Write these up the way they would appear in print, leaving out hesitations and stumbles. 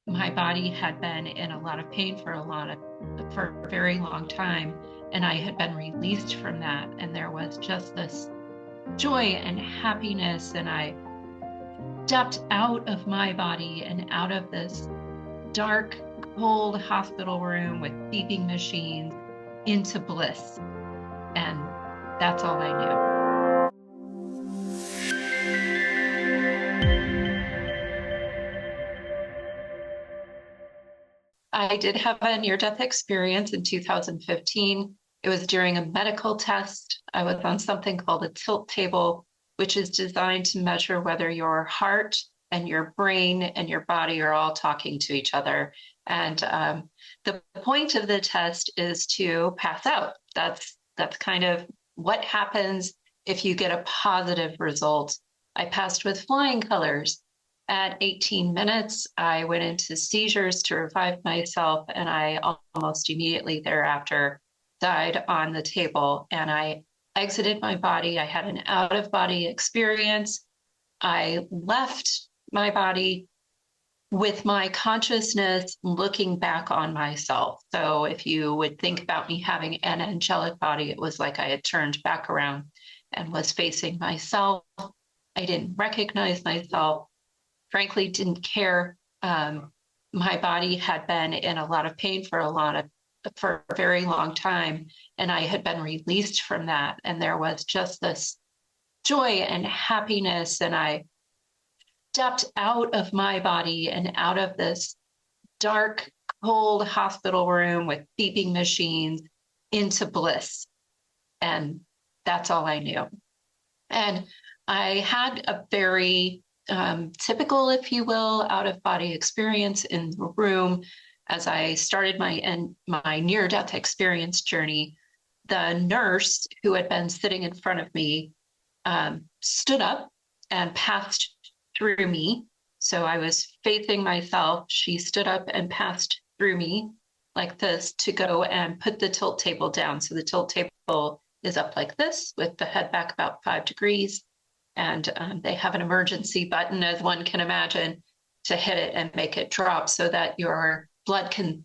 my body had been in a lot of pain for a very long time, and I had been released from that, and there was just this joy and happiness, and I stepped out of my body and out of this dark, cold hospital room with beeping machines into bliss, and that's all I knew. I did have a near-death experience in 2015. It was during a medical test. I was on something called a tilt table, which is designed to measure whether your heart and your brain and your body are all talking to each other. And the point of the test is to pass out. That's kind of what happens if you get a positive result. I passed with flying colors. At 18 minutes, I went into seizures to revive myself, and I almost immediately thereafter died on the table. And I exited my body. I had an out-of-body experience. I left my body with my consciousness looking back on myself. So if you would think about me having an angelic body, it was like I had turned back around and was facing myself. I didn't recognize myself. Frankly, didn't care. My body had been in a lot of pain for a very long time, and I had been released from that. And there was just this joy and happiness, and I stepped out of my body and out of this dark, cold hospital room with beeping machines into bliss, and that's all I knew. And I had a very typical, if you will, out-of-body experience in the room. As I started my near-death experience journey, the nurse who had been sitting in front of me stood up and passed through me. So I was facing myself. She stood up and passed through me like this to go and put the tilt table down. So the tilt table is up like this with the head back about 5 degrees. And they have an emergency button, as one can imagine, to hit it and make it drop so that your blood can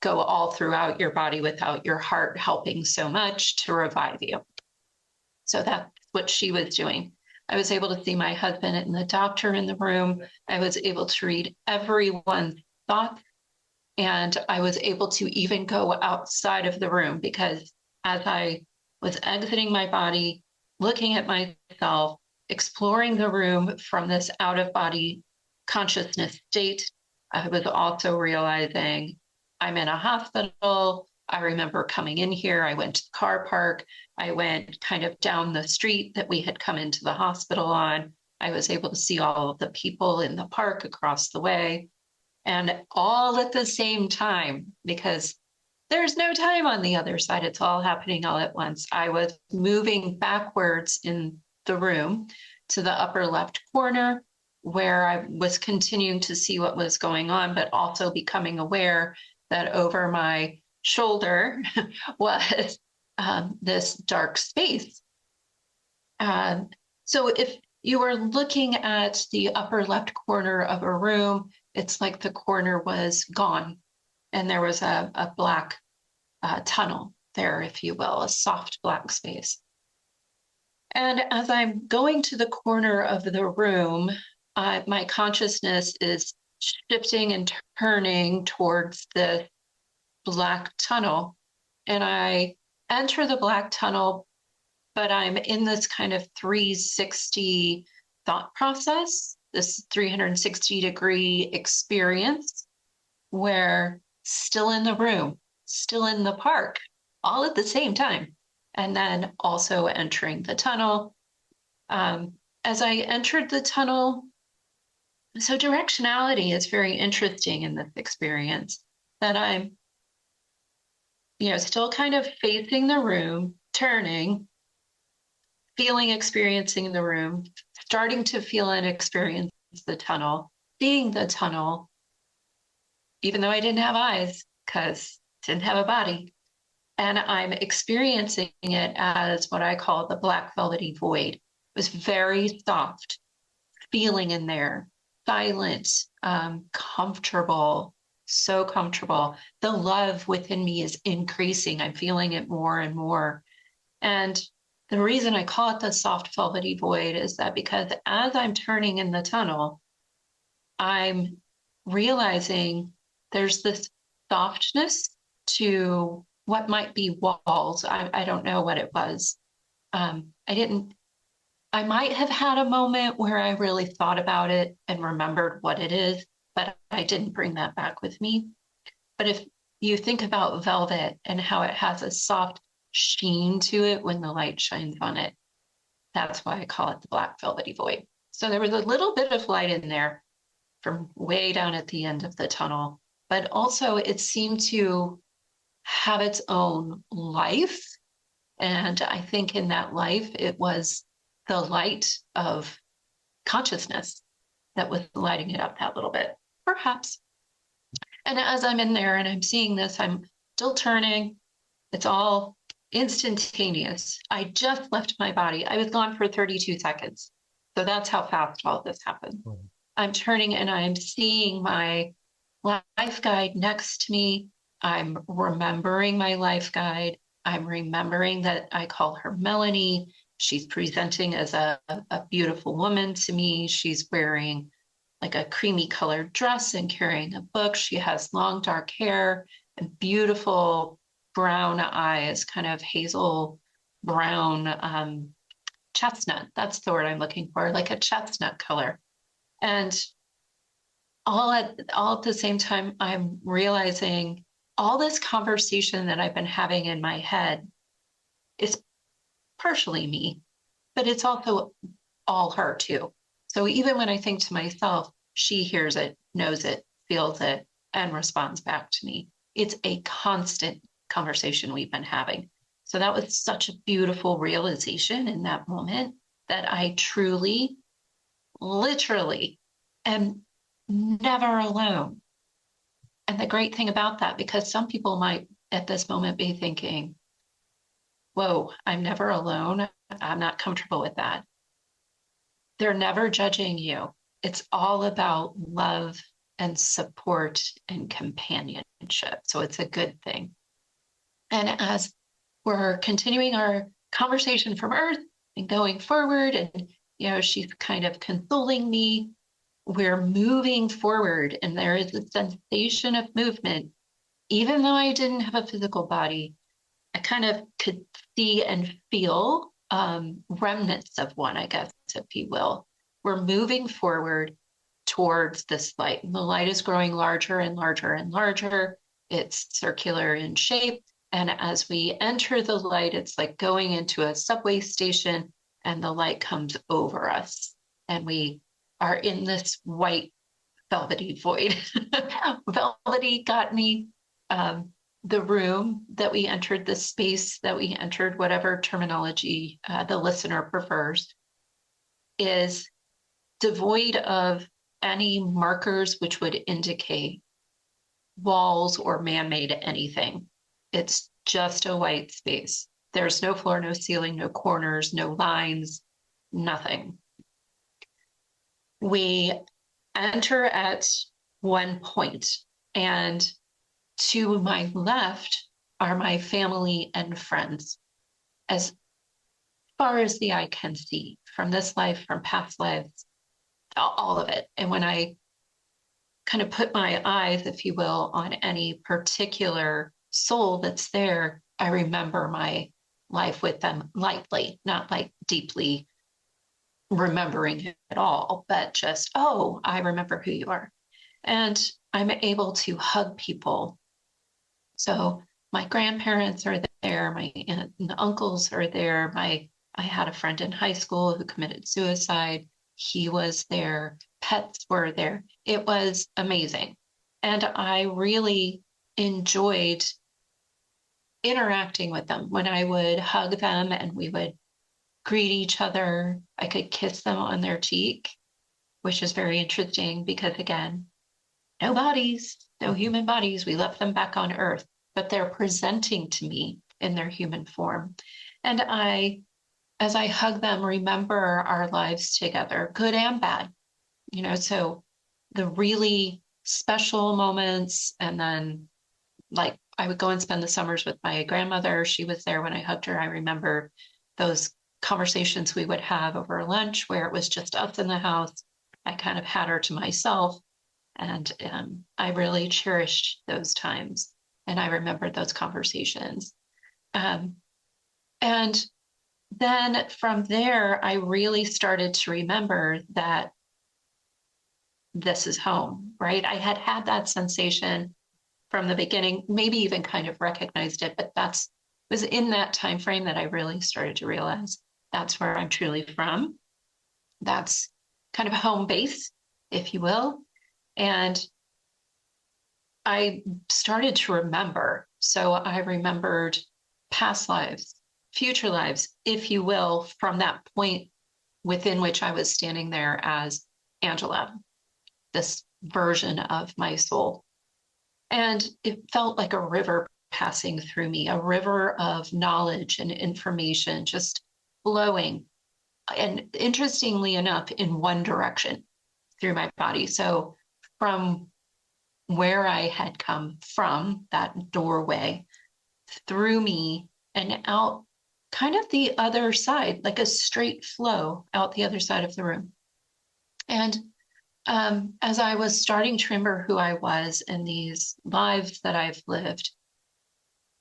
go all throughout your body without your heart helping so much to revive you. So that's what she was doing. I was able to see my husband and the doctor in the room. I was able to read everyone's thoughts, and I was able to even go outside of the room, because as I was exiting my body, looking at myself, exploring the room from this out-of-body consciousness state, I was also realizing I'm in a hospital. I remember coming in here. I went to the car park. I went kind of down the street that we had come into the hospital on. I was able to see all of the people in the park across the way, and all at the same time, because there's no time on the other side. It's all happening all at once. I was moving backwards in the room to the upper left corner, where I was continuing to see what was going on, but also becoming aware that over my shoulder was this dark space. So if you are looking at the upper left corner of a room, it's like the corner was gone, and there was a black tunnel there, if you will, a soft black space. And as I'm going to the corner of the room, my consciousness is shifting and turning towards the black tunnel. And I enter the black tunnel, but I'm in this kind of 360 thought process, this 360-degree experience, where still in the room, still in the park, all at the same time. And then also entering the tunnel. As I entered the tunnel, so directionality is very interesting in this experience, that I'm, still kind of facing the room, turning, feeling, experiencing the room, starting to feel and experience the tunnel, seeing the tunnel, even though I didn't have eyes because I didn't have a body. And I'm experiencing it as what I call the black velvety void. It was very soft feeling in there. silent, comfortable, so comfortable. The love within me is increasing. I'm feeling it more and more. And the reason I call it the soft velvety void is that because as I'm turning in the tunnel, I'm realizing there's this softness to what might be walls. I don't know what it was. I might have had a moment where I really thought about it and remembered what it is, but I didn't bring that back with me. But if you think about velvet and how it has a soft sheen to it when the light shines on it, that's why I call it the black velvety void. So there was a little bit of light in there from way down at the end of the tunnel, but also it seemed to have its own life. And I think in that life, it was the light of consciousness that was lighting it up that little bit, perhaps. And as I'm in there and I'm seeing this, I'm still turning. It's all instantaneous. I just left my body. I was gone for 32 seconds. So that's how fast all of this happened. Mm-hmm. I'm turning and I'm seeing my life guide next to me. I'm remembering my life guide. I'm remembering that I call her Melanie. She's presenting as a beautiful woman to me. She's wearing like a creamy colored dress and carrying a book. She has long dark hair and beautiful brown eyes, kind of hazel brown chestnut. That's the word I'm looking for, like a chestnut color. And all at the same time, I'm realizing all this conversation that I've been having in my head is partially me, but it's also all her too. So even when I think to myself, she hears it, knows it, feels it, and responds back to me. It's a constant conversation we've been having. So that was such a beautiful realization in that moment that I truly, literally am never alone. And the great thing about that, because some people might at this moment be thinking, whoa, I'm never alone. I'm not comfortable with that. They're never judging you. It's all about love and support and companionship. So it's a good thing. And as we're continuing our conversation from Earth and going forward, and she's kind of consoling me, we're moving forward, and there is a sensation of movement. Even though I didn't have a physical body, I kind of could see and feel remnants of one, I guess, if you will. We're moving forward towards this light. And the light is growing larger and larger and larger. It's circular in shape. And as we enter the light, it's like going into a subway station and the light comes over us. And we are in this white velvety void. Velvety got me. The room that we entered, the space that we entered, whatever terminology the listener prefers, is devoid of any markers which would indicate walls or man-made anything. It's just a white space. There's no floor, no ceiling, no corners, no lines, nothing. We enter at one point, and to my left are my family and friends, as far as the eye can see, from this life, from past lives, all of it. And when I kind of put my eyes, if you will, on any particular soul that's there, I remember my life with them lightly, not like deeply remembering it all, but just, oh, I remember who you are. And I'm able to hug people. So my grandparents are there, my aunt and uncles are there. I had a friend in high school who committed suicide. He was there. Pets were there. It was amazing. And I really enjoyed interacting with them. When I would hug them and we would greet each other, I could kiss them on their cheek, which is very interesting because, again, no bodies, no human bodies. We left them back on Earth, but they're presenting to me in their human form. And as I hug them, remember our lives together, good and bad. So the really special moments. And then like I would go and spend the summers with my grandmother. She was there when I hugged her. I remember those conversations we would have over lunch where it was just us in the house. I kind of had her to myself. And I really cherished those times. And I remembered those conversations. And then from there, I really started to remember that this is home, right? I had had that sensation from the beginning, maybe even kind of recognized it, but was in that time frame that I really started to realize that's where I'm truly from. That's kind of home base, if you will. And I started to remember. So I remembered past lives, future lives, if you will, from that point within which I was standing there as Angela, this version of my soul. And it felt like a river passing through me, a river of knowledge and information just flowing. And interestingly enough, in one direction through my body. So from where I had come from, that doorway, through me and out kind of the other side, like a straight flow out the other side of the room. And as I was starting to remember who I was in these lives that I've lived,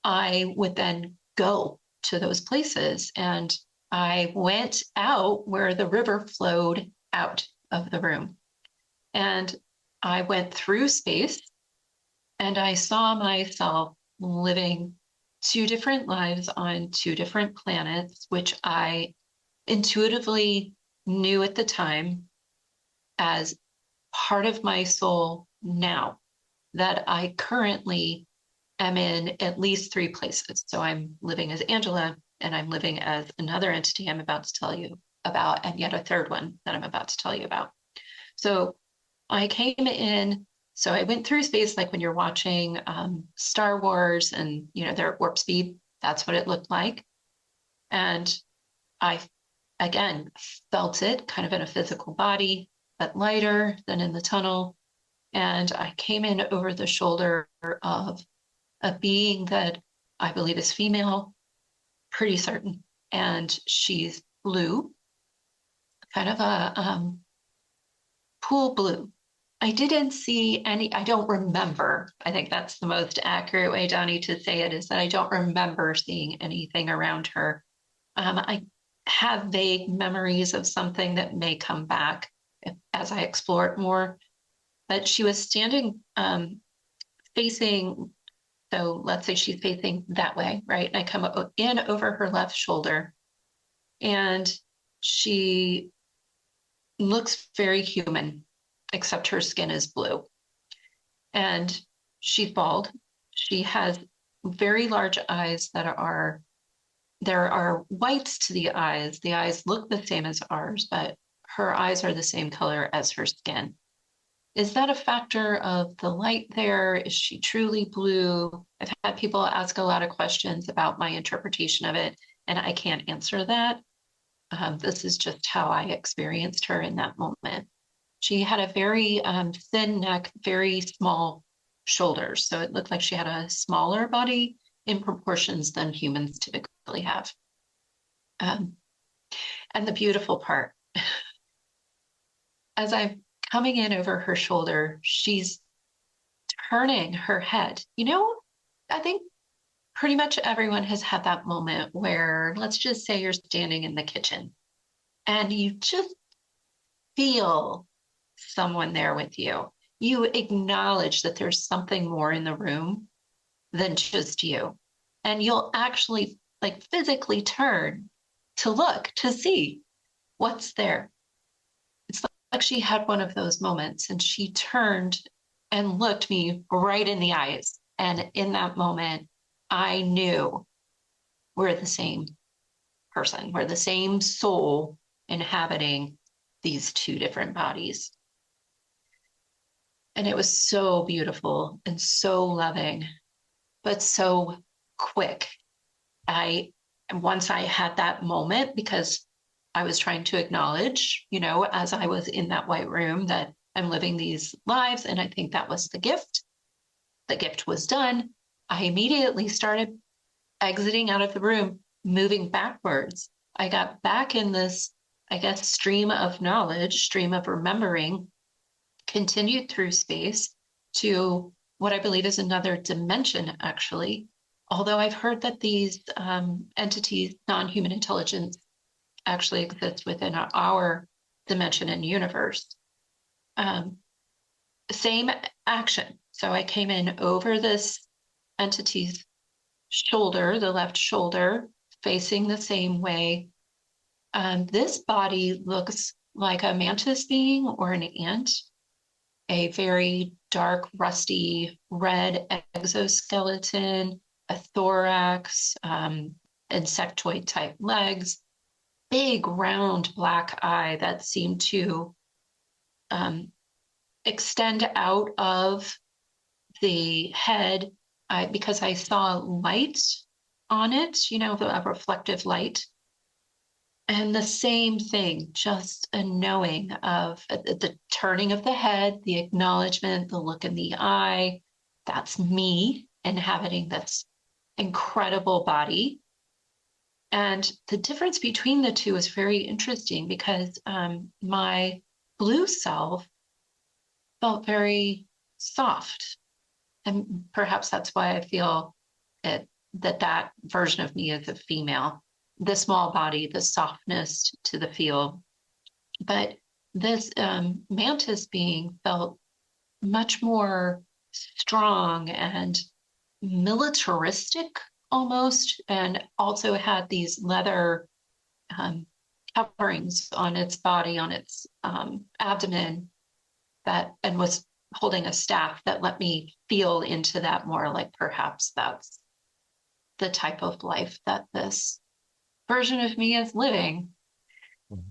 I would then go to those places. And I went out where the river flowed out of the room. And I went through space and I saw myself living two different lives on two different planets, which I intuitively knew at the time as part of my soul now, that I currently am in at least three places. So I'm living as Angela, and I'm living as another entity I'm about to tell you about, and yet a third one that I'm about to tell you about. So I came in, so I went through space like when you're watching Star Wars and, they're at warp speed, that's what it looked like. And I, again, felt it kind of in a physical body, but lighter than in the tunnel. And I came in over the shoulder of a being that I believe is female, pretty certain. And she's blue, kind of a pool blue. I didn't see any, I don't remember. I think that's the most accurate way, Donnie, to say it, is that I don't remember seeing anything around her. I have vague memories of something that may come back as I explore it more. But she was standing facing, so let's say she's facing that way, right? And I come in over her left shoulder, and she looks very human, except her skin is blue. And she's bald. She has very large eyes there are whites to the eyes. The eyes look the same as ours, but her eyes are the same color as her skin. Is that a factor of the light there? Is she truly blue? I've had people ask a lot of questions about my interpretation of it, and I can't answer that. This is just how I experienced her in that moment. She had a very thin neck, very small shoulders. So it looked like she had a smaller body in proportions than humans typically have. And the beautiful part, as I'm coming in over her shoulder, she's turning her head. I think pretty much everyone has had that moment where, let's just say you're standing in the kitchen and you just feel someone there with you. You acknowledge that there's something more in the room than just you. And you'll actually physically turn to look, to see what's there. It's like she had one of those moments, and she turned and looked me right in the eyes. And in that moment, I knew we're the same person. We're the same soul inhabiting these two different bodies. And it was so beautiful and so loving, but so quick. Once I had that moment, because I was trying to acknowledge, as I was in that white room, that I'm living these lives. And I think that was the gift. The gift was done. I immediately started exiting out of the room, moving backwards. I got back in this, I guess, stream of knowledge, stream of remembering, continued through space to what I believe is another dimension, actually. Although I've heard that these entities, non-human intelligence, actually exist within our dimension and universe. Same action. So I came in over this entity's shoulder, the left shoulder, facing the same way. This body looks like a mantis being or an ant, a very dark, rusty red exoskeleton, a thorax, insectoid type legs, big round black eye that seemed to extend out of the head because I saw light on it, you know, a reflective light. And the same thing, just a knowing of the turning of the head, the acknowledgement, the look in the eye. That's me inhabiting this incredible body. And the difference between the two is very interesting because my blue self felt very soft. And perhaps that's why I feel that version of me is a female. The small body, the softness to the feel. But this mantis being felt much more strong and militaristic almost, and also had these leather coverings on its body, on its abdomen, and was holding a staff that let me feel into that more, like perhaps that's the type of life that this version of me is living. Mm-hmm.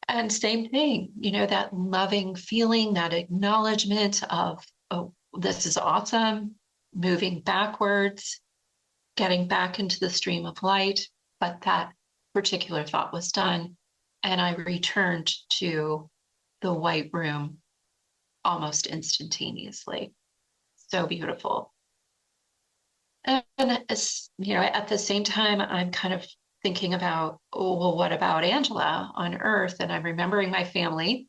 And same thing, you know, that loving feeling, that acknowledgement of, oh, this is awesome, moving backwards, getting back into the stream of light. But that particular thought was done, and I returned to the white room almost instantaneously. So beautiful. And you know, at the same time, I'm kind of thinking about, oh, well, what about Angela on Earth? And I'm remembering my family.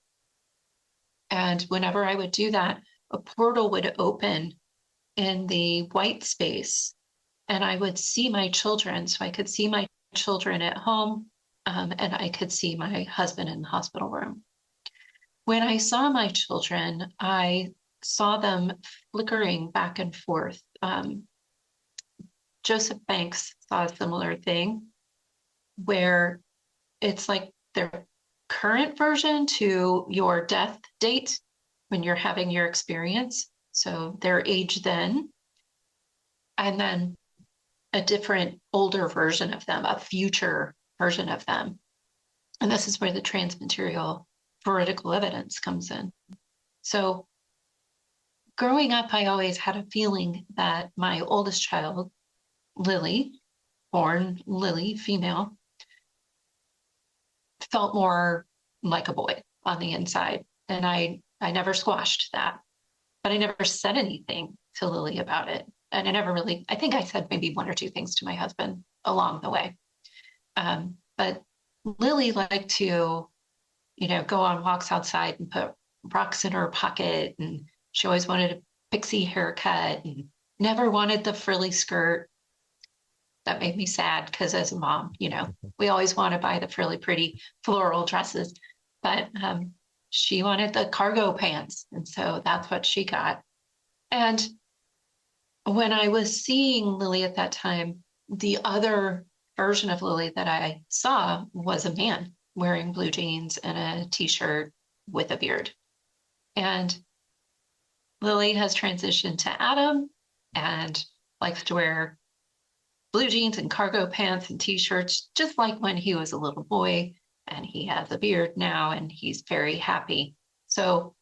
And whenever I would do that, a portal would open in the white space, and I would see my children. So I could see my children at home, and I could see my husband in the hospital room. When I saw my children, I saw them flickering back and forth. Joseph Banks saw a similar thing, where it's like their current version to your death date when you're having your experience. So their age then, and then a different older version of them, a future version of them. And this is where the transmaterial veridical evidence comes in. So growing up, I always had a feeling that my oldest child, Lily, born Lily, female, felt more like a boy on the inside. And I never squashed that, but I never said anything to Lily about it. And I never really, I think I said maybe one or two things to my husband along the way. But Lily liked to, you know, go on walks outside and put rocks in her pocket. And she always wanted a pixie haircut and never wanted the frilly skirt. That made me sad because as a mom, you know, we always want to buy the frilly pretty floral dresses, but she wanted the cargo pants. And so that's what she got. And when I was seeing Lily at that time, the other version of Lily that I saw was a man wearing blue jeans and a t-shirt with a beard. And Lily has transitioned to Adam and likes to wear blue jeans and cargo pants and t-shirts, just like when he was a little boy, and he has a beard now and he's very happy. So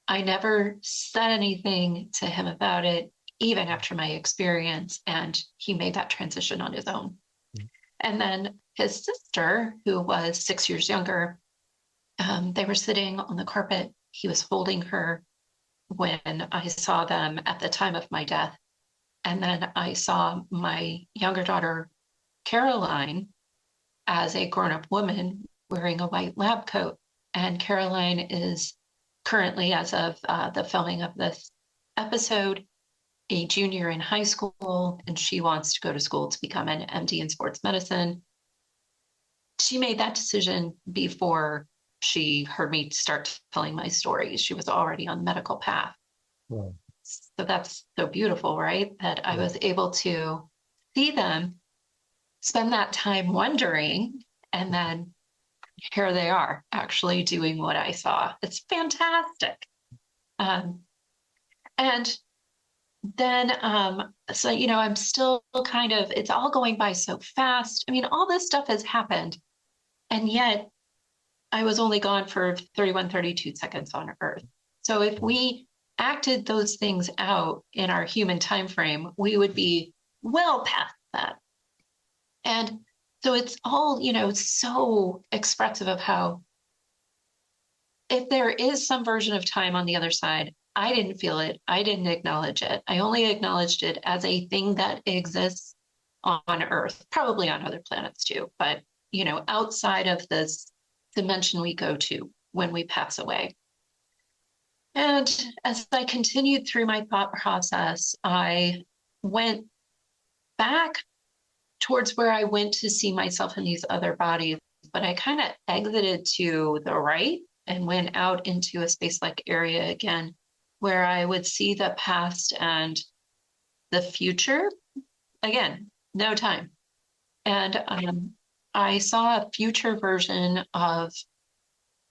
I never said anything to him about it, even after my experience, and he made that transition on his own. Mm-hmm. And then his sister, who was 6 years younger, they were sitting on the carpet he was holding her when I saw them at the time of my death. And then I saw my younger daughter, Caroline, as a grown-up woman wearing a white lab coat. And Caroline is currently, as of the filming of this episode, a junior in high school, and she wants to go to school to become an MD in sports medicine. She made that decision before she heard me start telling my stories. She was already on the medical path. Wow. So that's so beautiful, right? That I was able to see them, spend that time wondering, and then here they are actually doing what I saw. It's fantastic. And then, so, I'm still kind of, it's all going by so fast. I mean, all this stuff has happened, and yet I was only gone for 31, 32 seconds on Earth. So if we acted those things out in our human time frame, we would be well past that. And so it's all, so expressive of how if there is some version of time on the other side, I didn't feel it. I didn't acknowledge it. I only acknowledged it as a thing that exists on Earth, probably on other planets too, but, outside of this dimension we go to when we pass away. And as I continued through my thought process, I went back towards where I went to see myself in these other bodies, but I kind of exited to the right and went out into a space-like area again, where I would see the past and the future. Again, no time. And I saw a future version of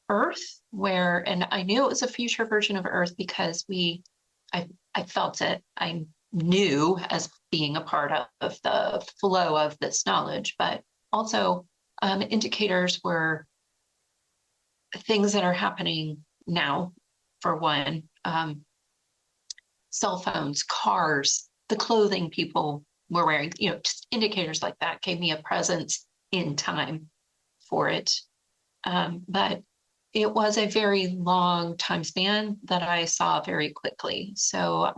Earth and I knew it was a future version of Earth because I felt it. I knew as being a part of the flow of this knowledge, but also indicators were things that are happening now, for one, cell phones, cars, the clothing people were wearing, just indicators like that gave me a presence in time for it. But it was a very long time span that I saw very quickly. So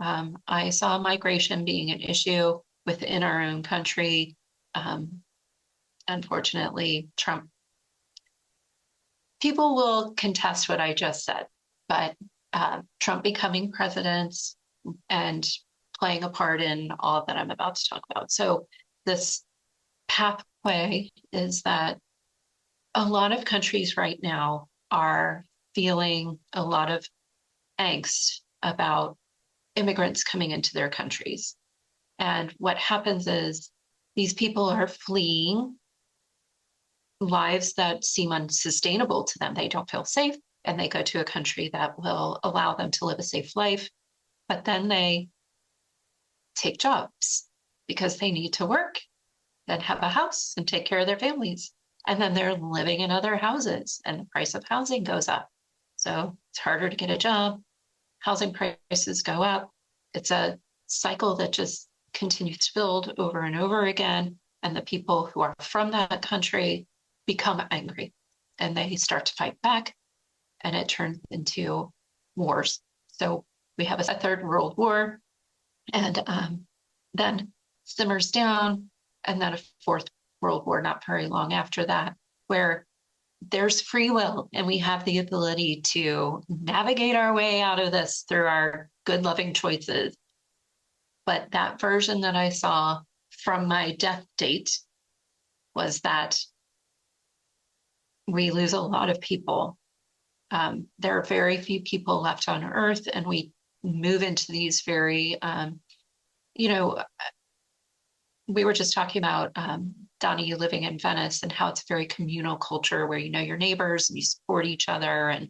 I saw migration being an issue within our own country. Unfortunately, Trump, people will contest what I just said, but Trump becoming president and playing a part in all that I'm about to talk about. So this pathway is that a lot of countries right now are feeling a lot of angst about immigrants coming into their countries. And what happens is these people are fleeing lives that seem unsustainable to them. They don't feel safe, and they go to a country that will allow them to live a safe life. But then they take jobs because they need to work and have a house and take care of their families. And then they're living in other houses, and the price of housing goes up. So it's harder to get a job. Housing prices go up. It's a cycle that just continues to build over and over again. And the people who are from that country become angry, and they start to fight back, and it turns into wars. So we have a third world war, and then simmers down, and then a fourth world war not very long after that, where there's free will and we have the ability to navigate our way out of this through our good, loving choices. But that version that I saw from my death date was that we lose a lot of people. There are very few people left on Earth, and we move into these very, we were just talking about, Donnie, you living in Venice, and how it's a very communal culture where you know your neighbors and you support each other, and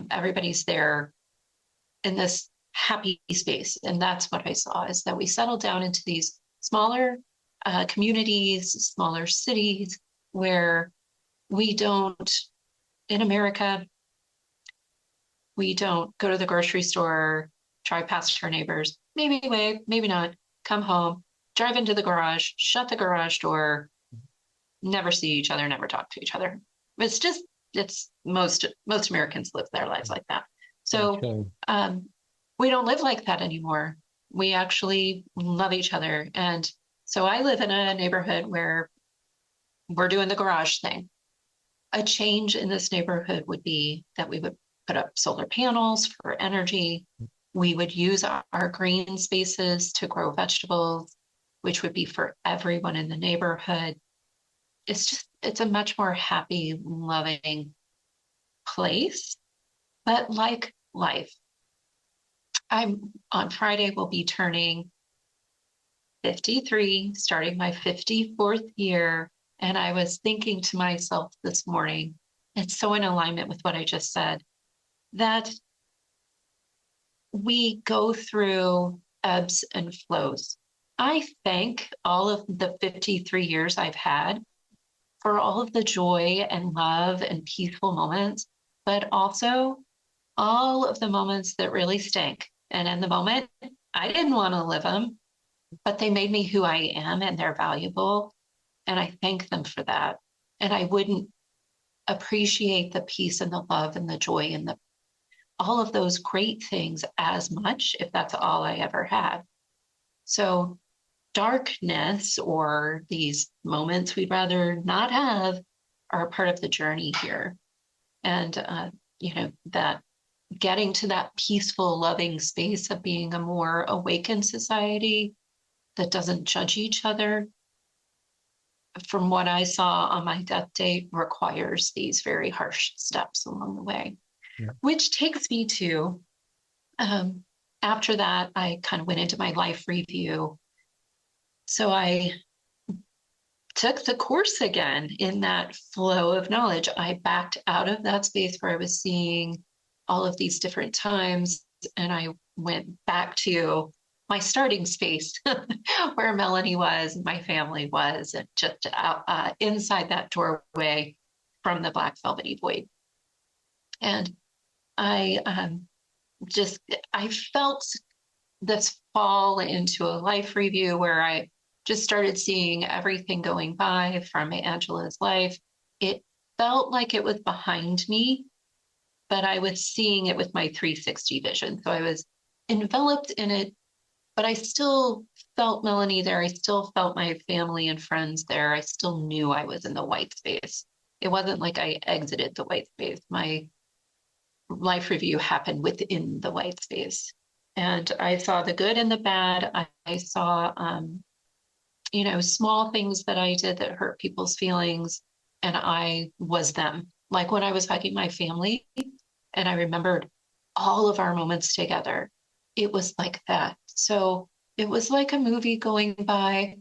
everybody's there in this happy space. And that's what I saw, is that we settled down into these smaller communities, smaller cities, where we don't, in America, we don't go to the grocery store, drive past our neighbors, maybe wave, maybe not, come home, drive into the garage, shut the garage door, never see each other, never talk to each other. It's most Americans live their lives like that. So Okay. we don't live like that anymore. We actually love each other. And so I live in a neighborhood where we're doing the garage thing. A change in this neighborhood would be that we would put up solar panels for energy. We would use our green spaces to grow vegetables, which would be for everyone in the neighborhood. It's a much more happy, loving place. But like life, I'm on Friday, will be turning 53, starting my 54th year. And I was thinking to myself this morning, it's so in alignment with what I just said, that we go through ebbs and flows. I thank all of the 53 years I've had for all of the joy and love and peaceful moments, but also all of the moments that really stink. And in the moment, I didn't want to live them, but they made me who I am and they're valuable. And I thank them for that. And I wouldn't appreciate the peace and the love and the joy and the all of those great things as much if that's all I ever had. So darkness or these moments we'd rather not have are part of the journey here. And, that getting to that peaceful, loving space of being a more awakened society that doesn't judge each other, from what I saw on my death date, requires these very harsh steps along the way. Yeah. Which takes me to, after that, I kind of went into my life review. So I took the course again in that flow of knowledge. I backed out of that space where I was seeing all of these different times, and I went back to my starting space where Melanie was, my family was, and just inside that doorway from the Black Velvety Void. And I felt this fall into a life review where I just started seeing everything going by from Angela's life. It felt like it was behind me, but I was seeing it with my 360 vision. So I was enveloped in it, but I still felt Melanie there. I still felt my family and friends there. I still knew I was in the white space. It wasn't like I exited the white space. My life review happened within the white space. And I saw the good and the bad. I saw, small things that I did that hurt people's feelings. And I was them. Like when I was hugging my family and I remembered all of our moments together, it was like that. So it was like a movie going by.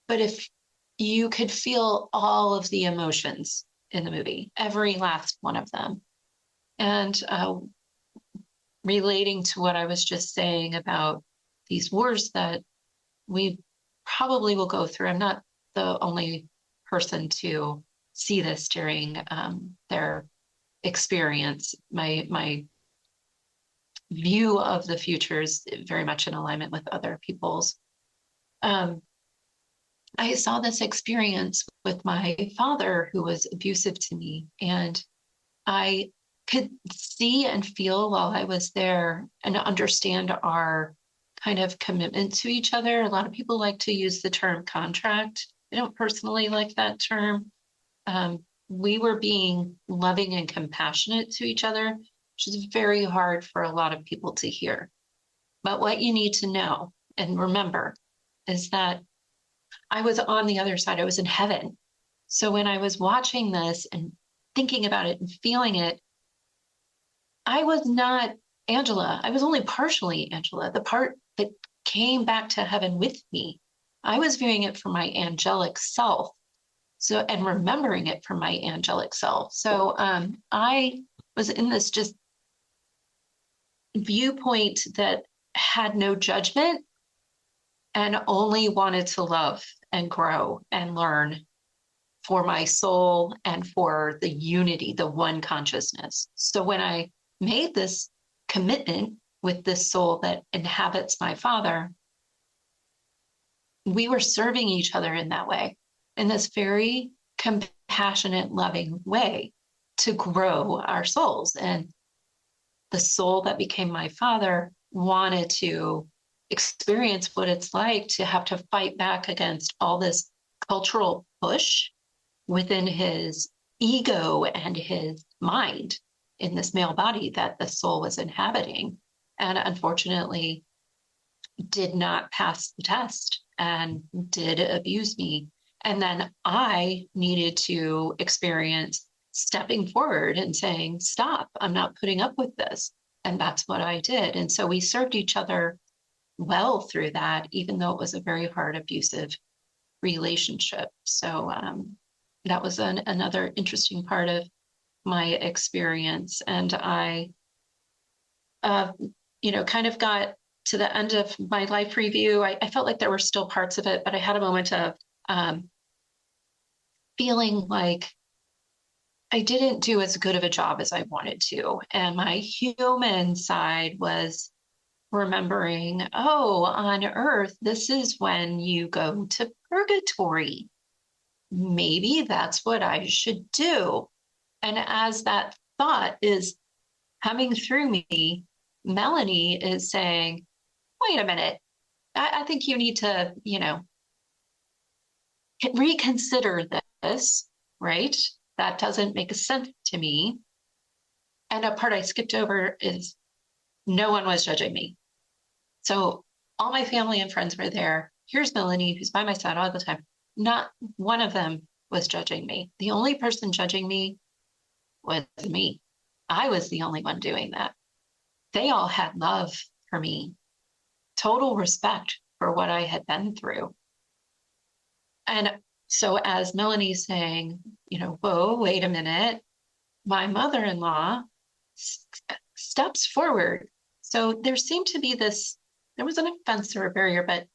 But if you could feel all of the emotions in the movie, every last one of them. And relating to what I was just saying about these wars that we probably will go through. I'm not the only person to see this during their experience. My view of the future is very much in alignment with other people's. I saw this experience with my father who was abusive to me, and I could see and feel while I was there and understand our kind of commitment to each other. A lot of people like to use the term contract. I don't personally like that term. We were being loving and compassionate to each other, which is very hard for a lot of people to hear. But what you need to know and remember is that I was on the other side. I was in heaven. So when I was watching this and thinking about it and feeling it, I was not Angela. I was only partially Angela, the part that came back to heaven with me. I was viewing it from my angelic self. So, and remembering it from my angelic self. So I was in this just viewpoint that had no judgment and only wanted to love and grow and learn for my soul and for the unity, the one consciousness. So when I made this commitment with this soul that inhabits my father, we were serving each other in that way, in this very compassionate, loving way to grow our souls. And the soul that became my father wanted to experience what it's like to have to fight back against all this cultural push within his ego and his mind in this male body that the soul was inhabiting. And unfortunately, did not pass the test and did abuse me. And then I needed to experience stepping forward and saying, stop, I'm not putting up with this. And that's what I did. And so we served each other well through that, even though it was a very hard, abusive relationship. So that was another interesting part of my experience. And I, kind of got to the end of my life review. I felt like there were still parts of it, but I had a moment of feeling like I didn't do as good of a job as I wanted to. And my human side was remembering, oh, on Earth, this is when you go to purgatory. Maybe that's what I should do. And as that thought is coming through me, Melanie is saying, wait a minute, I think you need to, reconsider this, right? That doesn't make sense to me. And a part I skipped over is no one was judging me. So all my family and friends were there. Here's Melanie, who's by my side all the time. Not one of them was judging me. The only person judging me was me. I was the only one doing that. They all had love for me, total respect for what I had been through. And so as Melanie's saying, whoa, wait a minute, my mother-in-law steps forward. So there seemed to be there was an offense or a barrier, but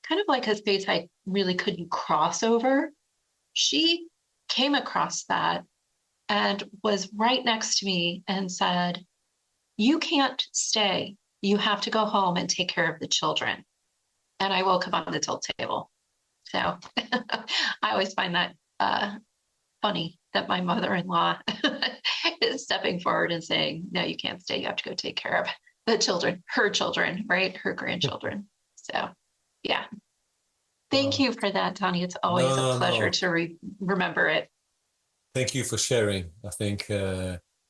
kind of like a space I really couldn't cross over. She came across that and was right next to me and said, you can't stay. You have to go home and take care of the children. And I woke up on the tilt table. So I always find that funny that my mother-in-law is stepping forward and saying, no, you can't stay. You have to go take care of the children, her children, right? Her grandchildren. So, yeah. Thank you for that, Tony. It's always a pleasure to remember it. Thank you for sharing. I think,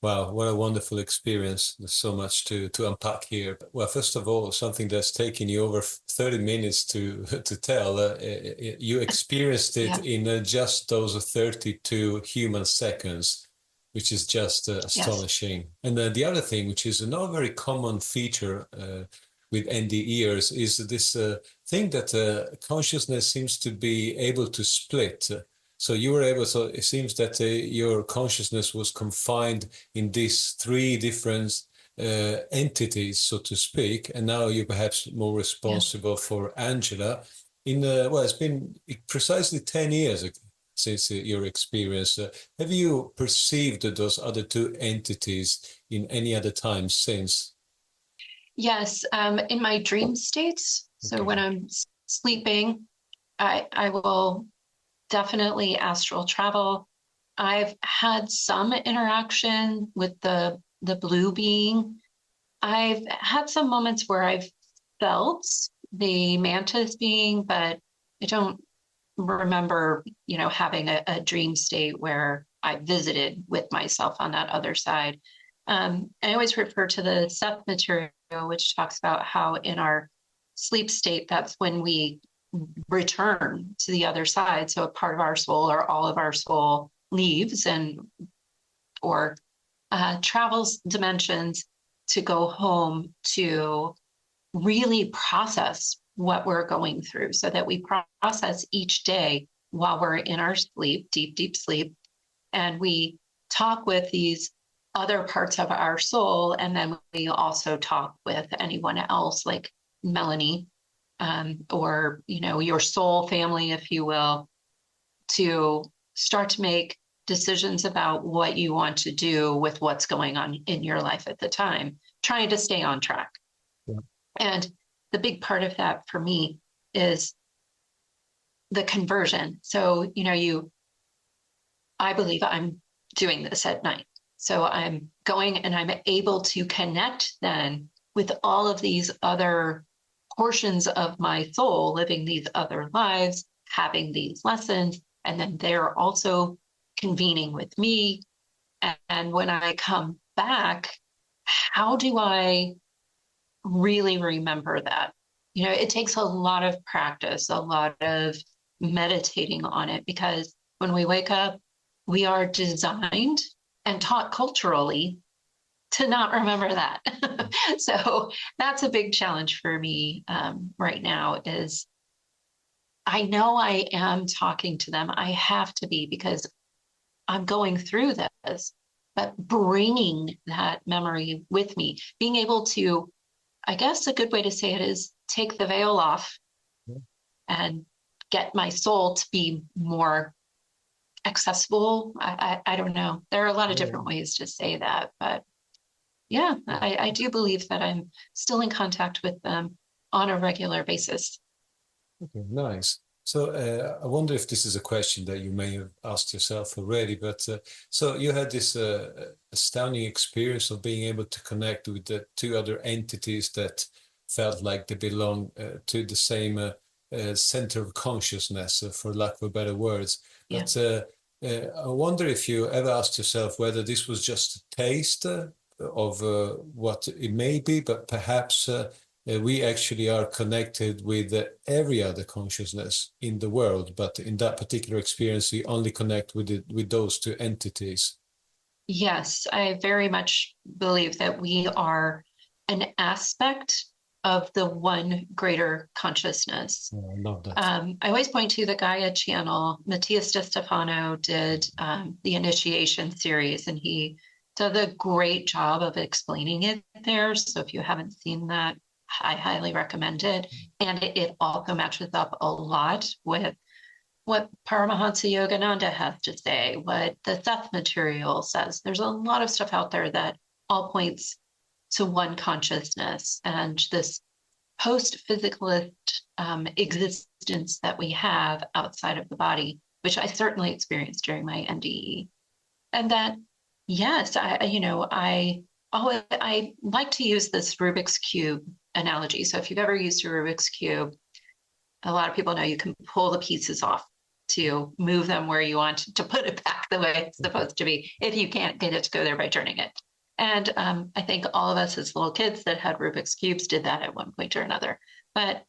wow, what a wonderful experience. There's so much to unpack here. Well, first of all, something that's taken you over 30 minutes to tell, you experienced it in just those 32 human seconds, which is just astonishing. Yes. And the other thing, which is another very common feature with NDEers, is this thing that consciousness seems to be able to split. So you were able, so it seems that your consciousness was confined in these three different entities, so to speak, and now you're perhaps more responsible for Angela. It's been precisely 10 years since your experience. Have you perceived those other two entities in any other time since? Yes, in my dream states. So when I'm sleeping, I will definitely astral travel. I've had some interaction with the blue being. I've had some moments where I've felt the mantis being, but I don't remember, having a dream state where I visited with myself on that other side. I always refer to the Seth material, which talks about how in our sleep state, that's when we return to the other side. So a part of our soul or all of our soul leaves or travels dimensions to go home to really process what we're going through, so that we process each day while we're in our sleep, deep sleep. And we talk with these other parts of our soul. And then we also talk with anyone else, like Melanie, or, your soul family, if you will, to start to make decisions about what you want to do with what's going on in your life at the time, trying to stay on track. Yeah. And the big part of that for me is the conversion. So, I believe I'm doing this at night. So I'm going and I'm able to connect then with all of these other portions of my soul living these other lives, having these lessons, and then they're also convening with me. And when I come back, how do I really remember that? You know, it takes a lot of practice, a lot of meditating on it, because when we wake up, we are designed and taught culturally to not remember that. So that's a big challenge for me right now is I know I am talking to them. I have to be because I'm going through this, but bringing that memory with me, being able to, I guess a good way to say it is take the veil off and get my soul to be more accessible. I don't know. There are a lot of different ways to say that, but yeah, I do believe that I'm still in contact with them on a regular basis. Okay, nice. So I wonder if this is a question that you may have asked yourself already, but so you had this astounding experience of being able to connect with the two other entities that felt like they belong to the same center of consciousness, for lack of better words. Yeah. But I wonder if you ever asked yourself whether this was just a taste of what it may be, but perhaps we actually are connected with every other consciousness in the world, but in that particular experience, we only connect with those two entities. Yes, I very much believe that we are an aspect of the one greater consciousness. Oh, I love that. I always point to the Gaia channel. Matthias DeStefano did the initiation series, and he did a great job of explaining it there. So if you haven't seen that, I highly recommend it. And it also matches up a lot with what Paramahansa Yogananda has to say, what the Seth material says. There's a lot of stuff out there that all points to one consciousness and this post-physicalist existence that we have outside of the body, which I certainly experienced during my NDE. And that, yes, I like to use this Rubik's Cube analogy. So if you've ever used a Rubik's Cube, a lot of people know you can pull the pieces off to move them where you want to put it back the way it's supposed to be, if you can't get it to go there by turning it. And I think all of us as little kids that had Rubik's Cubes did that at one point or another. But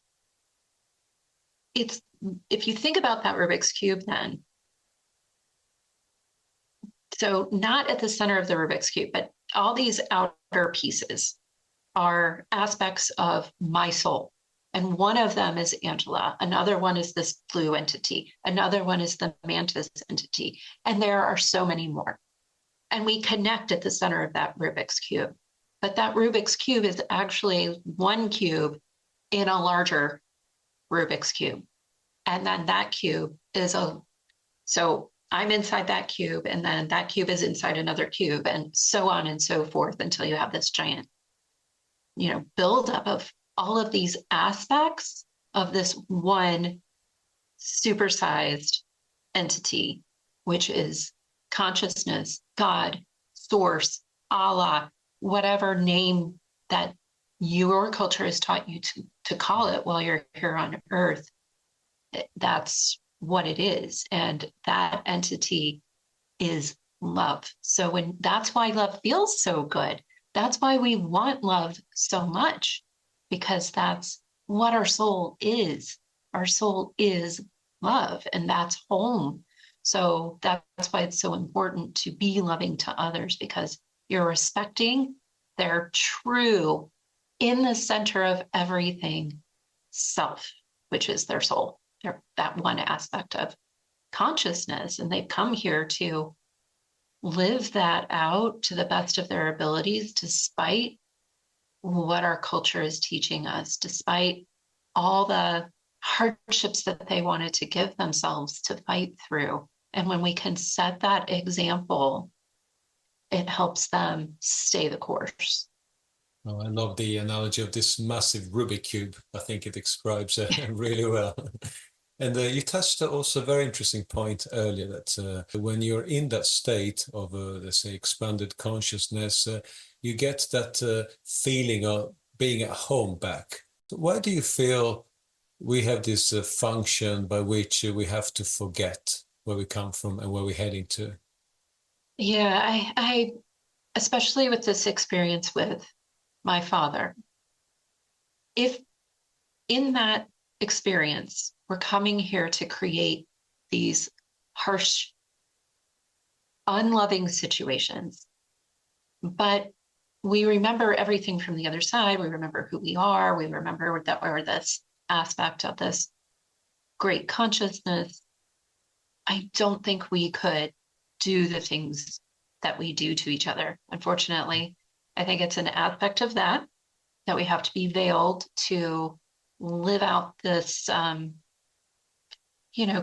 if you think about that Rubik's Cube then, so not at the center of the Rubik's Cube, but all these outer pieces are aspects of my soul. And one of them is Angela. Another one is this blue entity. Another one is the mantis entity. And there are so many more. And we connect at the center of that Rubik's Cube. But that Rubik's Cube is actually one cube in a larger Rubik's Cube. And then that cube is so I'm inside that cube, and then that cube is inside another cube, and so on and so forth until you have this giant, buildup of all of these aspects of this one supersized entity, which is consciousness, God, source, Allah, whatever name that your culture has taught you to call it while you're here on earth. That's what it is. And that entity is love. So that's why love feels so good. That's why we want love so much, because that's what our soul is. Our soul is love, and that's home. So that's why it's so important to be loving to others, because you're respecting their true, in the center of everything, self, which is their soul. They're that one aspect of consciousness, and they've come here to live that out to the best of their abilities, despite what our culture is teaching us, despite all the hardships that they wanted to give themselves to fight through. And when we can set that example, it helps them stay the course. Oh, I love the analogy of this massive Rubik cube. I think it describes it really well. And you touched also a very interesting point earlier that when you're in that state of, let's say, expanded consciousness, you get that feeling of being at home back. Why do you feel we have this function by which we have to forget where we come from and where we're heading to? Yeah, I especially with this experience with my father, if in that experience, we're coming here to create these harsh, unloving situations, but we remember everything from the other side. We remember who we are. We remember that we're this aspect of this great consciousness. I don't think we could do the things that we do to each other. Unfortunately, I think it's an aspect of that we have to be veiled to live out this,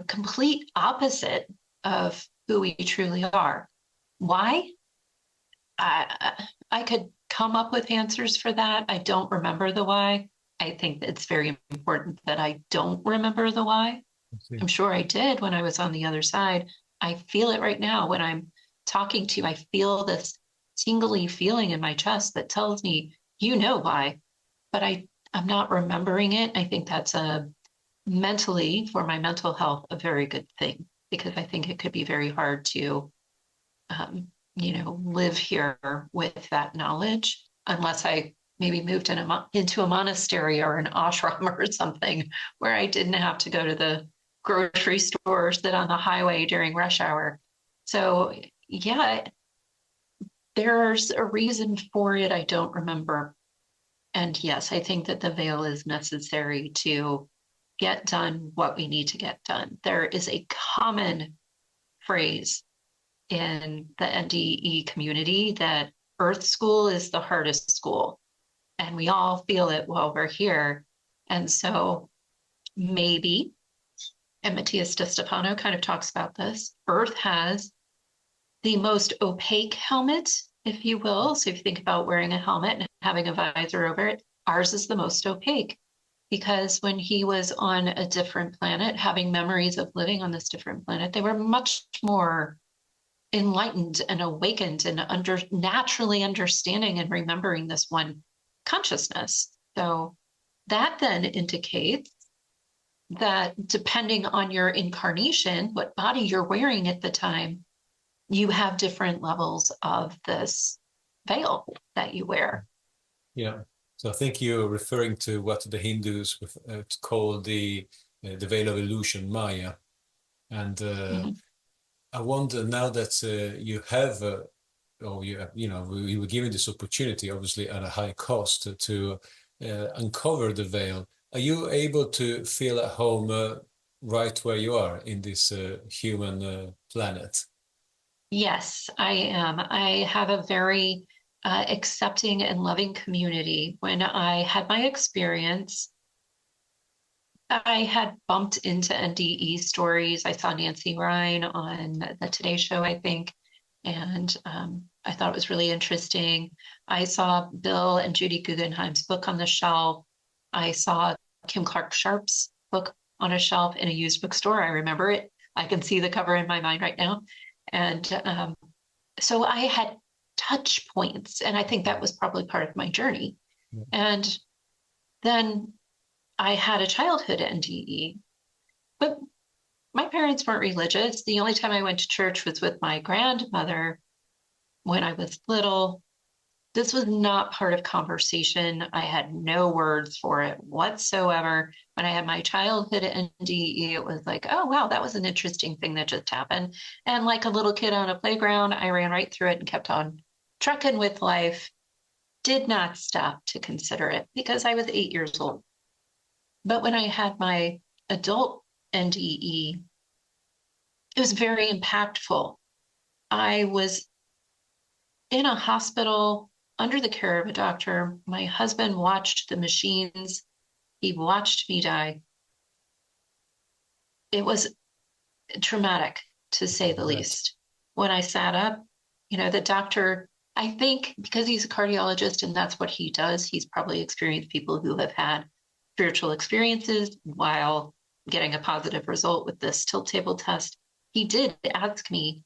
complete opposite of who we truly are. Why? I could come up with answers for that. I don't remember the why. I think it's very important that I don't remember the why. I'm sure I did when I was on the other side. I feel it right now when I'm talking to you. I feel this tingly feeling in my chest that tells me, you know why, but I'm not remembering it. I think that's mentally, for my mental health, a very good thing, because I think it could be very hard to, live here with that knowledge, unless I maybe moved into a monastery or an ashram or something where I didn't have to go to the grocery store or sit on the highway during rush hour. So yeah, there's a reason for it. I don't remember. And yes, I think that the veil is necessary to get done what we need to get done. There is a common phrase in the NDE community that Earth School is the hardest school. And we all feel it while we're here. And so maybe, and Matthias de Stefano kind of talks about this, Earth has the most opaque helmet, if you will. So if you think about wearing a helmet and having a visor over it, ours is the most opaque, because when he was on a different planet, having memories of living on this different planet, they were much more enlightened and awakened and naturally understanding and remembering this one consciousness. So that then indicates that depending on your incarnation, what body you're wearing at the time, you have different levels of this veil that you wear. Yeah. So I think you're referring to what the Hindus call the veil of illusion, Maya. And I wonder now that you have, we were given this opportunity, obviously at a high cost, to uncover the veil. Are you able to feel at home right where you are in this human planet? Yes, I am. I have a very accepting and loving community. When I had my experience, I had bumped into NDE stories. I saw Nancy Ryan on the Today Show, I think, and I thought it was really interesting. I saw Bill and Judy Guggenheim's book on the shelf. I saw Kim Clark-Sharp's book on a shelf in a used bookstore. I remember it. I can see the cover in my mind right now. And so I had touch points, and I think that was probably part of my journey. Yeah. And then I had a childhood NDE, but my parents weren't religious. The only time I went to church was with my grandmother when I was little. This was not part of conversation. I had no words for it whatsoever. When I had my childhood NDE, it was like, oh, wow, that was an interesting thing that just happened. And like a little kid on a playground, I ran right through it and kept on trucking with life. Did not stop to consider it because I was 8 years old. But when I had my adult NDE, it was very impactful. I was in a hospital under the care of a doctor. My husband watched the machines. He watched me die. It was traumatic, to say the least. When I sat up, the doctor, I think because he's a cardiologist and that's what he does, he's probably experienced people who have had spiritual experiences while getting a positive result with this tilt table test, he did ask me,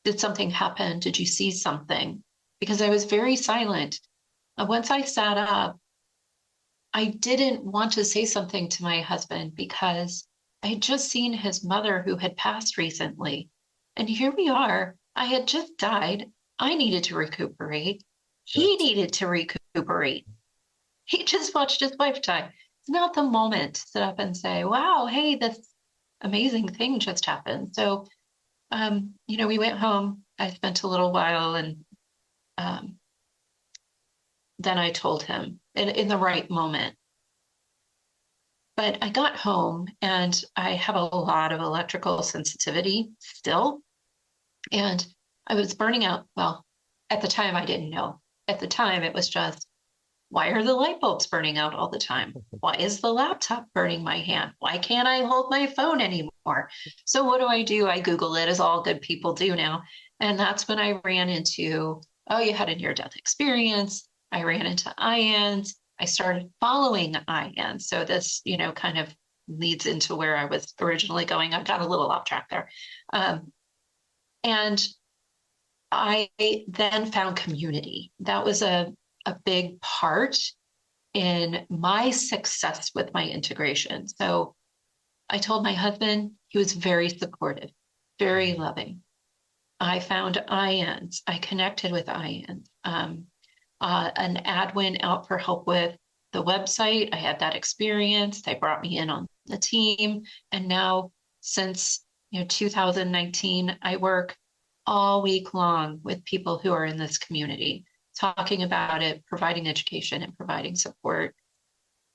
did something happen? Did you see something? Because I was very silent. Once I sat up, I didn't want to say something to my husband because I had just seen his mother who had passed recently. And here we are. I had just died. I needed to recuperate. He needed to recuperate. He just watched his wife die. It's not the moment to sit up and say, wow, hey, this amazing thing just happened. So, we went home. I spent a little while, and then I told him in the right moment. But I got home, and I have a lot of electrical sensitivity still. And I was burning out. Well, at the time, I didn't know. At the time, it was just, why are the light bulbs burning out all the time? Why is the laptop burning my hand? Why can't I hold my phone anymore? So what do? I Google it, as all good people do now. And that's when I ran into, oh, you had a near-death experience. I ran into IANDS. I started following IANDS. So this, kind of leads into where I was originally going. I got a little off track there. And I then found community. That was a big part in my success with my integration. So I told my husband, he was very supportive, very loving. I found IANDS. I connected with IANDS. An ad went out for help with the website. I had that experience. They brought me in on the team. And now since 2019, I work all week long with people who are in this community, talking about it, providing education and providing support.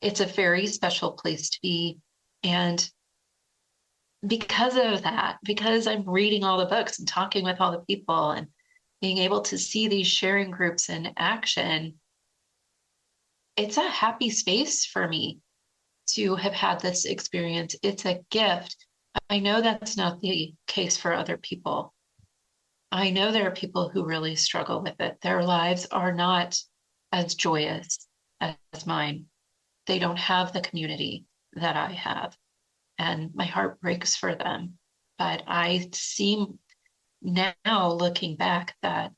It's a very special place to be. And because of that, because I'm reading all the books and talking with all the people and being able to see these sharing groups in action, it's a happy space for me to have had this experience. It's a gift. I know that's not the case for other people. I know there are people who really struggle with it. Their lives are not as joyous as mine. They don't have the community that I have. And my heart breaks for them. But I see now, looking back, that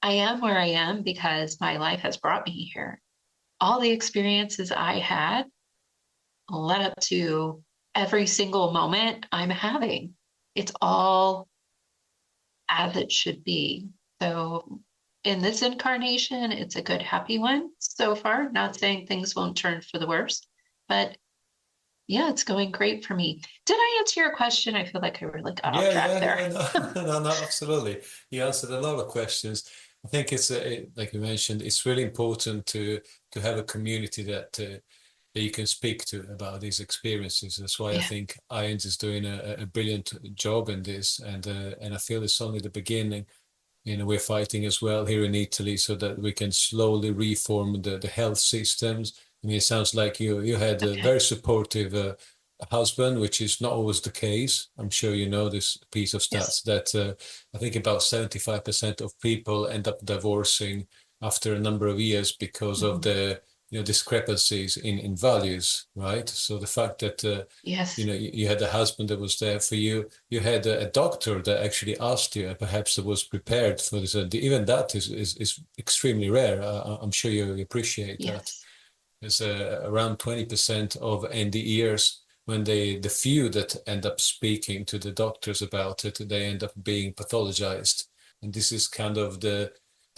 I am where I am because my life has brought me here. All the experiences I had led up to every single moment I'm having. It's all as it should be. So in this incarnation, it's a good, happy one so far. Not saying things won't turn for the worse, but yeah, it's going great for me. Did I answer your question? I feel like I really got off track there. No, absolutely. You answered a lot of questions. I think it's like you mentioned, it's really important to have a community that you can speak to about these experiences. That's why I think IANDS is doing a brilliant job in this, and I feel it's only the beginning. We're fighting as well here in Italy so that we can slowly reform the health systems. I mean, it sounds like you had a very supportive husband, which is not always the case. I'm sure you know this piece of stats that I think about 75% of people end up divorcing after a number of years because of the discrepancies in values, right? So the fact that you had a husband that was there for you, you had a doctor that actually asked you, and perhaps that was prepared for this. Even that is extremely rare. I'm sure you appreciate that. There's around 20% of NDEers, when the few that end up speaking to the doctors about it, they end up being pathologized. And this is kind of the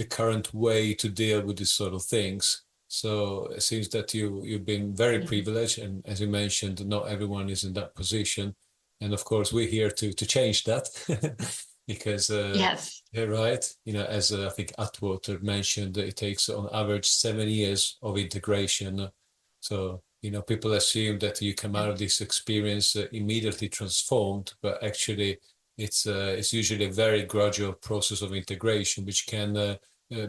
current way to deal with these sort of things. So it seems that you've been very privileged, and as you mentioned, not everyone is in that position. And of course, we're here to change that because you're right. As I think Atwater mentioned, it takes on average 7 years of integration. So people assume that you come out of this experience immediately transformed, but actually, it's usually a very gradual process of integration, which can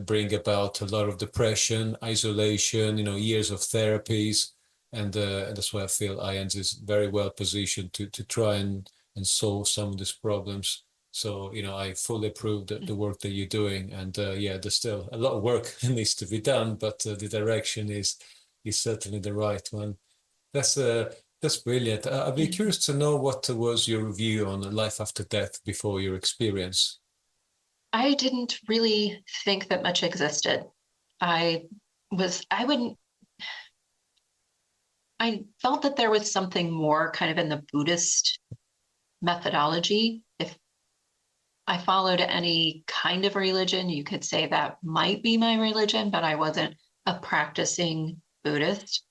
bring about a lot of depression, isolation, years of therapies. And that's why I feel IANDS is very well positioned to try and solve some of these problems. So, I fully approve the work that you're doing. And there's still a lot of work needs to be done, but the direction is certainly the right one. That's That's brilliant. I'd be curious to know what was your view on life after death before your experience. I didn't really think that much existed. I felt that there was something more kind of in the Buddhist methodology. If I followed any kind of religion, you could say that might be my religion, but I wasn't a practicing Buddhist.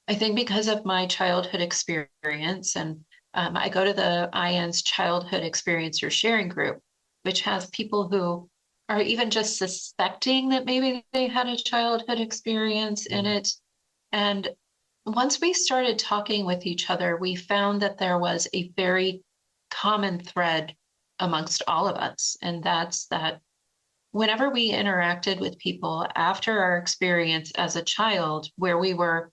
I think because of my childhood experience, and I go to the IANDS Childhood Experiencer Sharing Group, which has people who are even just suspecting that maybe they had a childhood experience in it. And once we started talking with each other, we found that there was a very common thread amongst all of us. And that's that whenever we interacted with people after our experience as a child, where we were,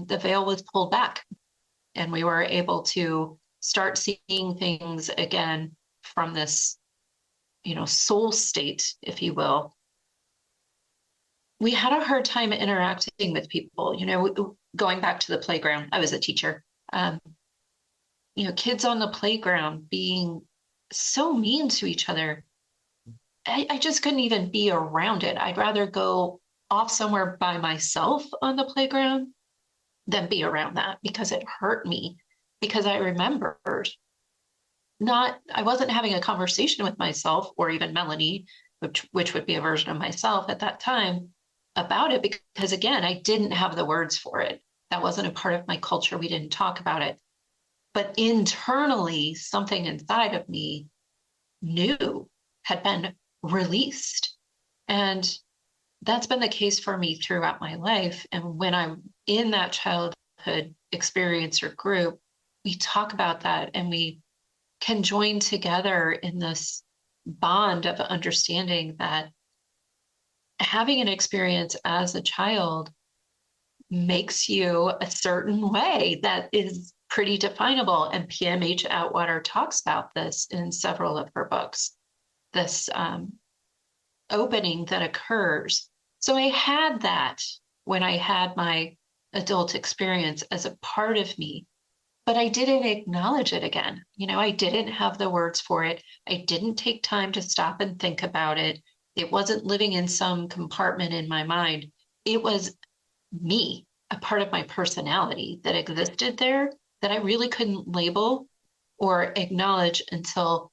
the veil was pulled back and we were able to start seeing things again from this, soul state, if you will. We had a hard time interacting with people, going back to the playground. I was a teacher. Kids on the playground being so mean to each other. I just couldn't even be around it. I'd rather go off somewhere by myself on the playground than be around that, because it hurt me, because I remembered I wasn't having a conversation with myself or even Melanie, which would be a version of myself at that time, about it, because again, I didn't have the words for it. That wasn't a part of my culture. We didn't talk about it. But internally, something inside of me had been released. And that's been the case for me throughout my life. And when I'm in that childhood experiencer group, we talk about that and we can join together in this bond of understanding that having an experience as a child makes you a certain way that is pretty definable. And PMH Atwater talks about this in several of her books, this opening that occurs. So I had that when I had my adult experience as a part of me, but I didn't acknowledge it again. I didn't have the words for it. I didn't take time to stop and think about it. It wasn't living in some compartment in my mind. It was me, a part of my personality that existed there that I really couldn't label or acknowledge until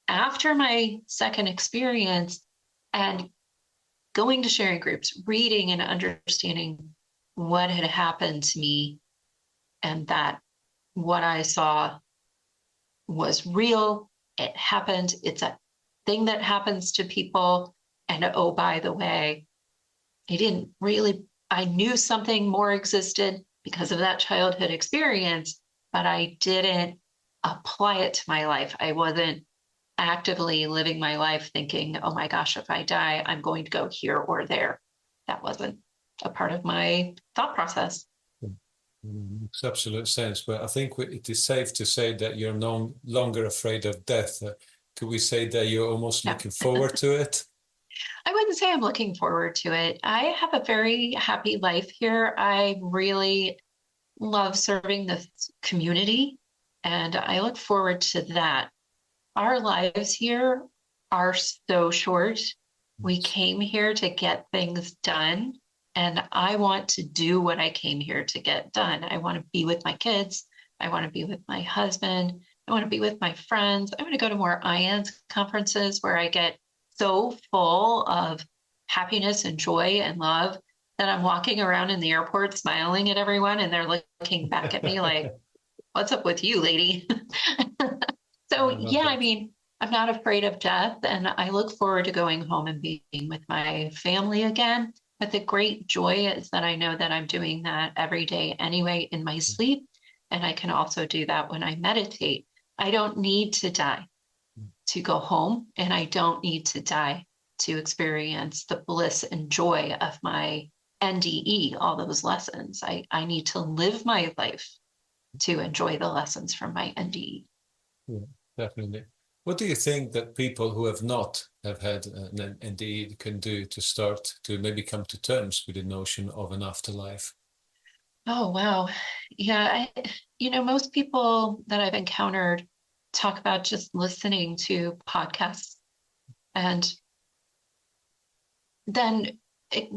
after my second experience and going to sharing groups, reading and understanding what had happened to me, and that what I saw was real. It happened. It's a thing that happens to people. And oh, by the way, I knew something more existed because of that childhood experience, but I didn't apply it to my life. I wasn't actively living my life thinking, oh my gosh, if I die, I'm going to go here or there. That wasn't a part of my thought process. Makes absolute sense. But I think it is safe to say that you're no longer afraid of death. Could we say that you're almost looking forward to it? I wouldn't say I'm looking forward to it. I have a very happy life here. I really love serving this community, and I look forward to that. Our lives here are so short. We came here to get things done, and I want to do what I came here to get done. I want to be with my kids. I want to be with my husband. I want to be with my friends. I want to go to more IANDS conferences where I get so full of happiness and joy and love that I'm walking around in the airport smiling at everyone and they're looking back at me like, what's up with you, lady? So yeah, I mean, I'm not afraid of death, and I look forward to going home and being with my family again. But the great joy is that I know that I'm doing that every day anyway in my sleep, and I can also do that when I meditate. I don't need to die to go home, and I don't need to die to experience the bliss and joy of my NDE, all those lessons. I need to live my life to enjoy the lessons from my NDE. Yeah, definitely. What do you think that people who have not had an NDE can do to start to maybe come to terms with the notion of an afterlife? Oh, wow. Yeah, most people that I've encountered talk about just listening to podcasts and then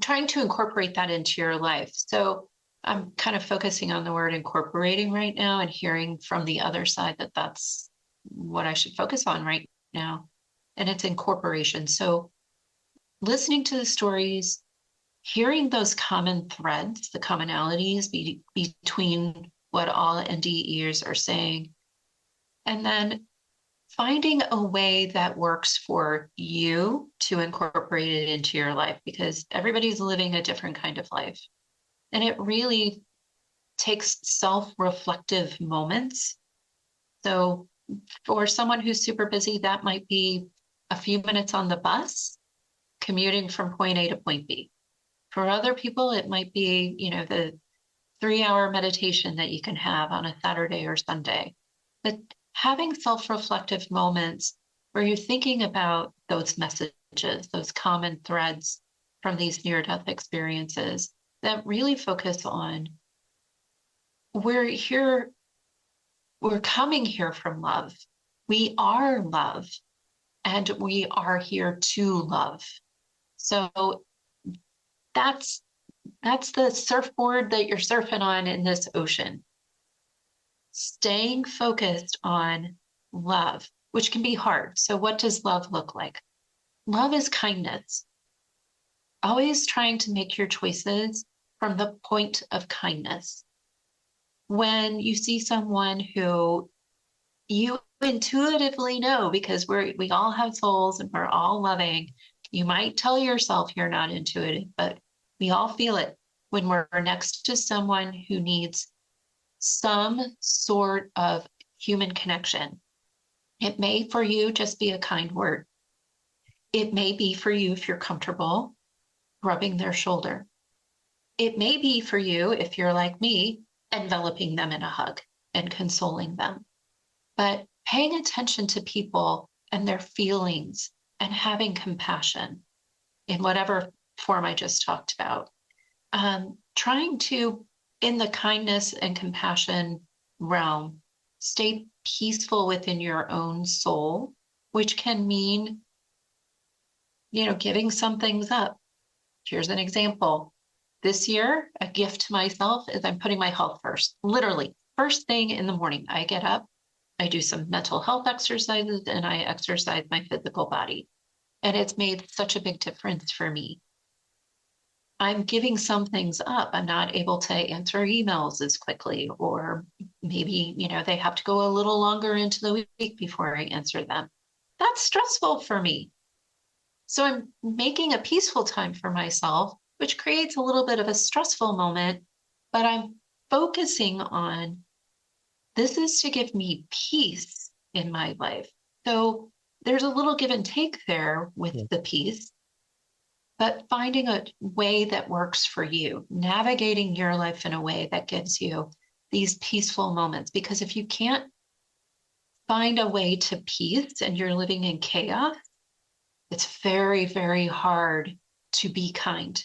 trying to incorporate that into your life. So I'm kind of focusing on the word incorporating right now and hearing from the other side that that's what I should focus on right now. And it's incorporation. So listening to the stories, hearing those common threads, the commonalities between what all NDEs are saying, and then finding a way that works for you to incorporate it into your life, because everybody's living a different kind of life. And it really takes self-reflective moments. So for someone who's super busy, that might be a few minutes on the bus commuting from point A to point B. For other people, it might be, the 3-hour meditation that you can have on a Saturday or Sunday. But having self-reflective moments where you're thinking about those messages, those common threads from these near-death experiences that really focus on we're coming here from love. We are love, and we are here to love. So that's the surfboard that you're surfing on in this ocean. Staying focused on love, which can be hard. So what does love look like? Love is kindness. Always trying to make your choices from the point of kindness. When you see someone who you intuitively know, because we all have souls and we're all loving, you might tell yourself you're not intuitive, but we all feel it when we're next to someone who needs some sort of human connection. It may for you just be a kind word. It may be for you, if you're comfortable, rubbing their shoulder. It may be for you, if you're like me, enveloping them in a hug and consoling them. But paying attention to people and their feelings and having compassion in whatever form I just talked about. Trying to, in the kindness and compassion realm, stay peaceful within your own soul, which can mean, giving some things up. Here's an example. This year, a gift to myself is I'm putting my health first. Literally, first thing in the morning, I get up, I do some mental health exercises, and I exercise my physical body. And it's made such a big difference for me. I'm giving some things up. I'm not able to answer emails as quickly, or maybe, they have to go a little longer into the week before I answer them. That's stressful for me. So I'm making a peaceful time for myself, which creates a little bit of a stressful moment, but I'm focusing on this is to give me peace in my life. So there's a little give and take there with the peace, but finding a way that works for you, navigating your life in a way that gives you these peaceful moments. Because if you can't find a way to peace and you're living in chaos, it's very, very hard to be kind,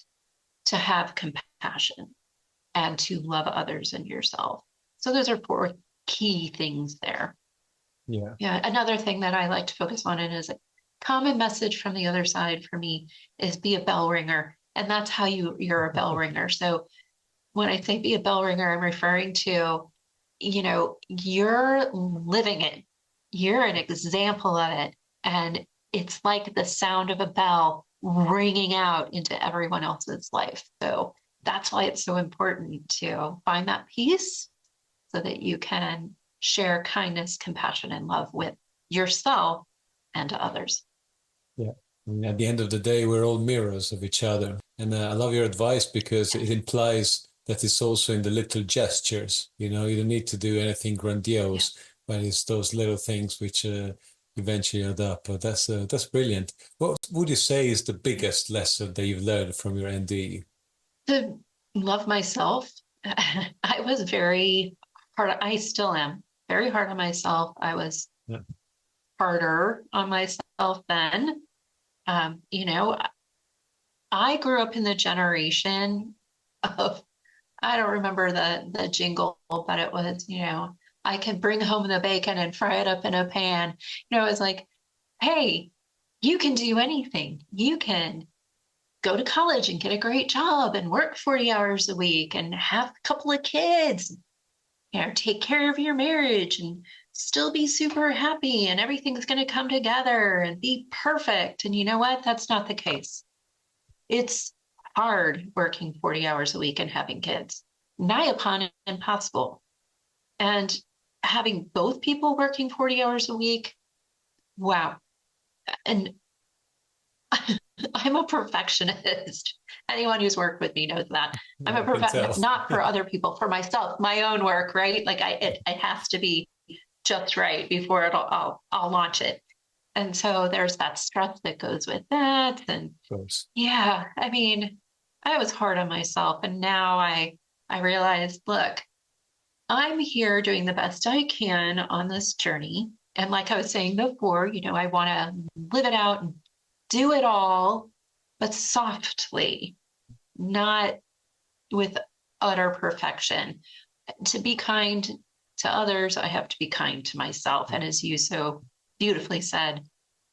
to have compassion, and to love others and yourself. So those are 4 key things there. Yeah. Another thing that I like to focus on, and is a common message from the other side for me, is be a bell ringer. And that's how you're a bell ringer. So when I say be a bell ringer, I'm referring to, you're living it. You're an example of it. And it's like the sound of a bell ringing out into everyone else's life. So that's why it's so important to find that peace so that you can share kindness, compassion, and love with yourself and to others. Yeah. And at the end of the day, we're all mirrors of each other. And I love your advice, because it implies that it's also in the little gestures. You don't need to do anything grandiose, but it's those little things which eventually add up. But that's brilliant. What would you say is the biggest lesson that you've learned from your NDE? To love myself. I was very hard. I still am very hard on myself. I was harder on myself then. I grew up in the generation of I don't remember the jingle, but it was, I can bring home the bacon and fry it up in a pan. It was like, hey, you can do anything. You can go to college and get a great job and work 40 hours a week and have a couple of kids, take care of your marriage and still be super happy and everything's going to come together and be perfect. And you know what? That's not the case. It's hard working 40 hours a week and having kids, nigh upon impossible. And having both people working 40 hours a week, wow. And I'm a perfectionist. Anyone who's worked with me knows that. I'm a perfectionist, not for other people, for myself, my own work, right? Like it has to be just right before I'll launch it. And so there's that stress that goes with that. And yeah, I mean, I was hard on myself. And now I realized, look, I'm here doing the best I can on this journey. And like I was saying before, I want to live it out and do it all, but softly, not with utter perfection. To be kind to others, I have to be kind to myself. And as you so beautifully said,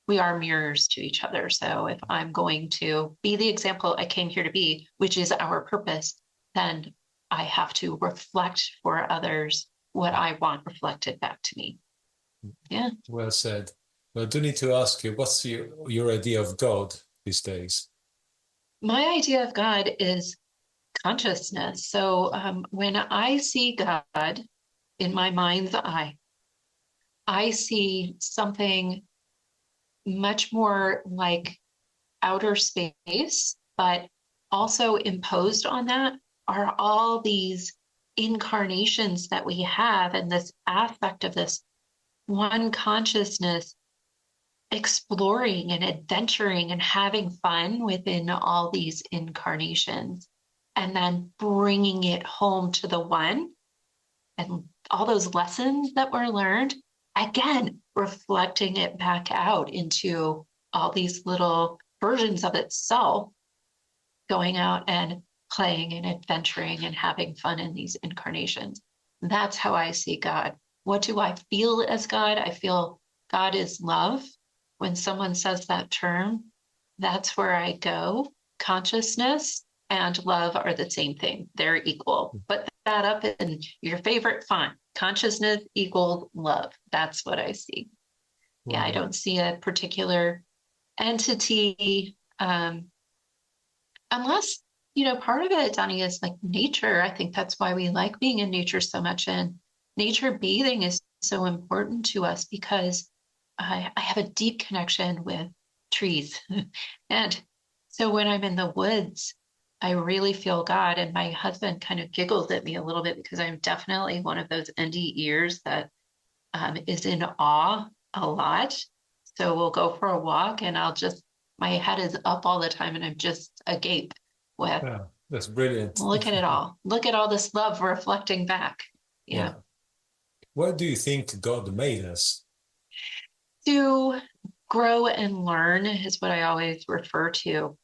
we are mirrors to each other. So if I'm going to be the example I came here to be, which is our purpose, then I have to reflect for others what I want reflected back to me. Yeah. Well said. Well, I do need to ask you, what's your idea of God these days? My idea of God is consciousness. So when I see God in my mind's eye, I see something much more like outer space, but also imposed on that are all these incarnations that we have, and this aspect of this one consciousness exploring and adventuring and having fun within all these incarnations, and then bringing it home to the one, and all those lessons that were learned, again, reflecting it back out into all these little versions of itself, going out and playing and adventuring and having fun in these incarnations. That's how I see God. What do I feel as God? I feel God is love. When someone says that term, that's where I go. Consciousness and love are the same thing. They're equal. Put that up in your favorite font. Consciousness equals love. That's what I see. Wow. Yeah, I don't see a particular entity, unless, part of it, Donnie, is like nature. I think that's why we like being in nature so much. And nature bathing is so important to us because I have a deep connection with trees. And so when I'm in the woods, I really feel God. And my husband kind of giggles at me a little bit because I'm definitely one of those NDEers that is in awe a lot. So we'll go for a walk and my head is up all the time and I'm just agape with, wow, that's brilliant. Look at it all. Look at all this love reflecting back. Yeah. Why do you think God made us? To grow and learn is what I always refer to.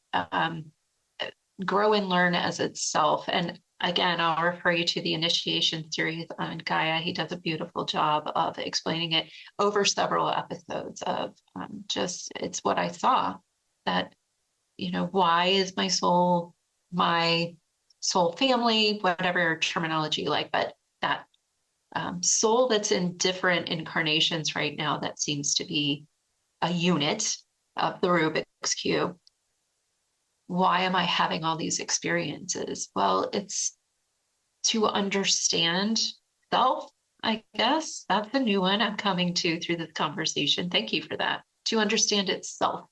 Grow and learn as itself. And again, I'll refer you to the initiation series on Gaia. He does a beautiful job of explaining it over several episodes of it's what I saw that, why is my soul family, whatever terminology you like, but that soul that's in different incarnations right now, that seems to be a unit of the Rubik's Cube. Why am I having all these experiences? Well, it's to understand self, I guess. That's a new one I'm coming to through this conversation. Thank you for that. To understand itself.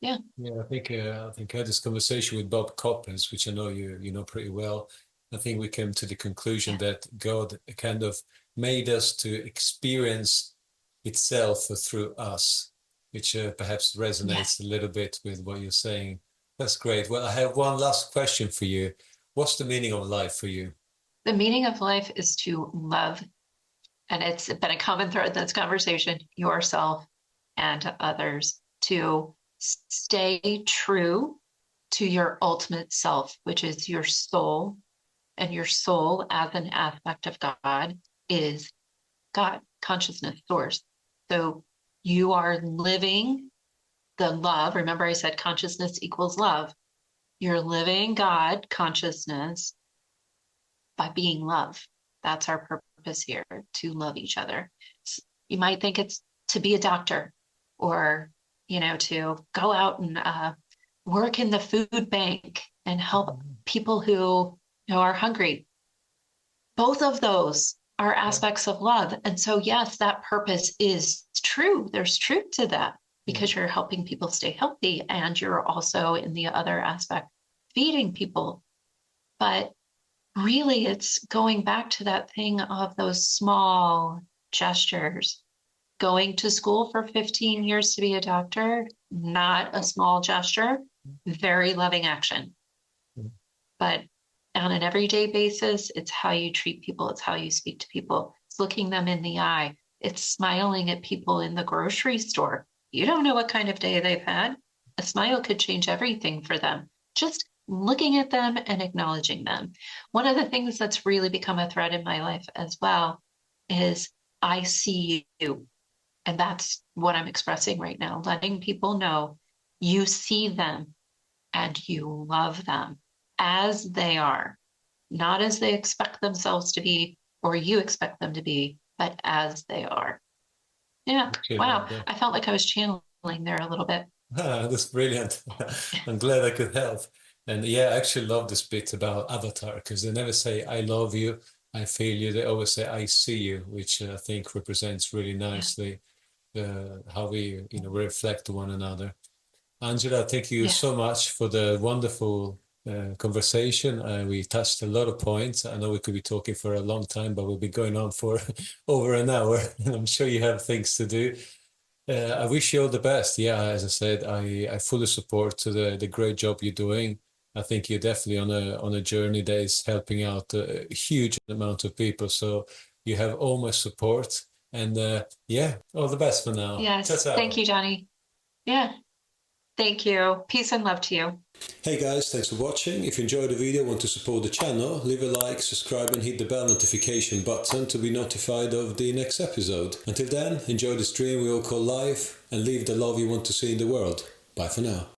Yeah. Yeah, I think I had this conversation with Bob Coppers, which I know you know pretty well. I think we came to the conclusion that God kind of made us to experience itself through us, which perhaps resonates a little bit with what you're saying. That's great. Well, I have one last question for you. What's the meaning of life for you? The meaning of life is to love, and it's been a common thread in this conversation, yourself and others, to stay true to your ultimate self, which is your soul, And your soul, as an aspect of God, is God, consciousness, source. So you are living the love. Remember, I said consciousness equals love. You're living God consciousness by being love. That's our purpose here, to love each other. You might think it's to be a doctor, or, to go out and work in the food bank and help people who are hungry. Both of those are aspects of love. And so, yes, that purpose is true. There's truth to that, because you're helping people stay healthy, and you're also, in the other aspect, feeding people. But really, it's going back to that thing of those small gestures. Going to school for 15 years to be a doctor, not a small gesture, very loving action. But on an everyday basis, it's how you treat people. It's how you speak to people. It's looking them in the eye. It's smiling at people in the grocery store. You don't know what kind of day they've had. A smile could change everything for them. Just looking at them and acknowledging them. One of the things that's really become a thread in my life as well is I see you. And that's what I'm expressing right now, letting people know you see them and you love them as they are, not as they expect themselves to be or you expect them to be, but as they are. Yeah. Okay, Wow. yeah. I felt like I was channeling there a little bit. That's brilliant. I'm glad I could help. And yeah, I actually love this bit about Avatar, because they never say, I love you, I feel you. They always say, I see you, which I think represents really nicely how we reflect one another. Angela, thank you so much for the wonderful conversation. We touched a lot of points. I know we could be talking for a long time, but we'll be going on for over an hour. And I'm sure you have things to do. I wish you all the best. Yeah, as I said, I fully support the great job you're doing. I think you're definitely on a journey that is helping out a huge amount of people. So you have all my support. And yeah, all the best for now. Yes. Ta-ta. Thank you, Johnny. Yeah. Thank you. Peace and love to you. Hey guys, thanks for watching. If you enjoyed the video and want to support the channel, leave a like, subscribe and hit the bell notification button to be notified of the next episode. Until then, enjoy the stream we all call life and live the love you want to see in the world. Bye for now.